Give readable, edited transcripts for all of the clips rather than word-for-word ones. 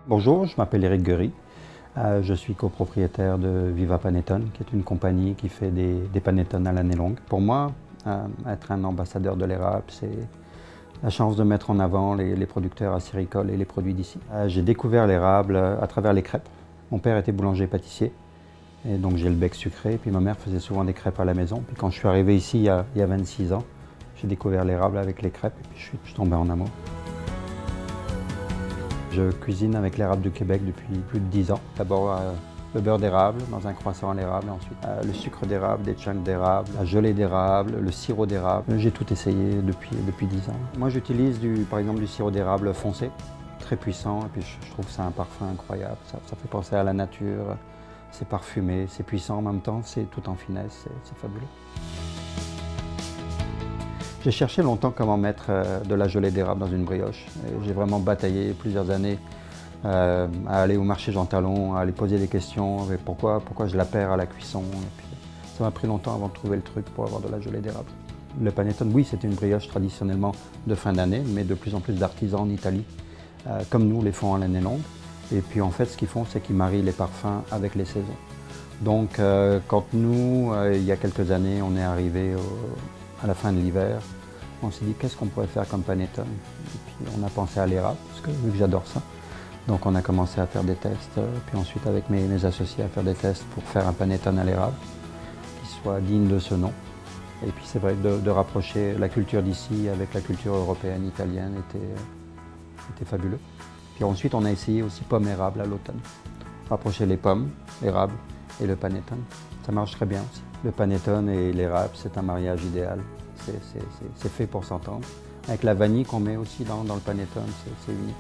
Bonjour, je m'appelle Éric Guery. Je suis copropriétaire de Viva Panettone, qui est une compagnie qui fait des panettones à l'année longue. Pour moi, être un ambassadeur de l'érable, c'est la chance de mettre en avant les producteurs acéricoles et les produits d'ici. J'ai découvert l'érable à travers les crêpes. Mon père était boulanger-pâtissier, et donc j'ai le bec sucré. Puis ma mère faisait souvent des crêpes à la maison. Puis quand je suis arrivé ici il y a 26 ans, j'ai découvert l'érable avec les crêpes et puis je suis tombé en amour. Je cuisine avec l'érable du Québec depuis plus de 10 ans. D'abord le beurre d'érable dans un croissant à l'érable, ensuite le sucre d'érable, des chunks d'érable, la gelée d'érable, le sirop d'érable. J'ai tout essayé depuis 10 ans. Moi j'utilise par exemple du sirop d'érable foncé, très puissant, et puis je trouve que c'est un parfum incroyable. Ça fait penser à la nature, c'est parfumé, c'est puissant en même temps, c'est tout en finesse, c'est fabuleux. J'ai cherché longtemps comment mettre de la gelée d'érable dans une brioche. J'ai vraiment bataillé plusieurs années à aller au marché Jean Talon, à aller poser des questions, pourquoi je la perds à la cuisson. Et puis, ça m'a pris longtemps avant de trouver le truc pour avoir de la gelée d'érable. Le panettone, oui, c'était une brioche traditionnellement de fin d'année, mais de plus en plus d'artisans en Italie, comme nous, les font à l'année longue. Et puis en fait, ce qu'ils font, c'est qu'ils marient les parfums avec les saisons. Donc quand nous, il y a quelques années, on est arrivé à la fin de l'hiver, on s'est dit qu'est-ce qu'on pourrait faire comme panettone. Et puis on a pensé à l'érable, parce que vu que j'adore ça. Donc on a commencé à faire des tests, puis ensuite avec mes associés à faire des tests pour faire un panettone à l'érable qui soit digne de ce nom. Et puis c'est vrai de rapprocher la culture d'ici avec la culture européenne, italienne était fabuleux. Puis ensuite on a essayé aussi pomme érable à l'automne. Rapprocher les pommes, l'érable et le panettone. Ça marche très bien aussi. Le panettone et l'érable, c'est un mariage idéal. C'est fait pour s'entendre. Avec la vanille qu'on met aussi dans le panettone, c'est unique.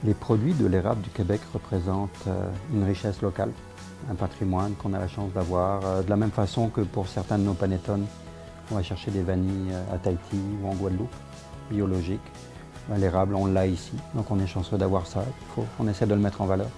Les produits de l'érable du Québec représentent une richesse locale, un patrimoine qu'on a la chance d'avoir. De la même façon que pour certains de nos panettones, on va chercher des vanilles à Tahiti ou en Guadeloupe, biologiques. L'érable, on l'a ici, donc on est chanceux d'avoir ça. On essaie de le mettre en valeur.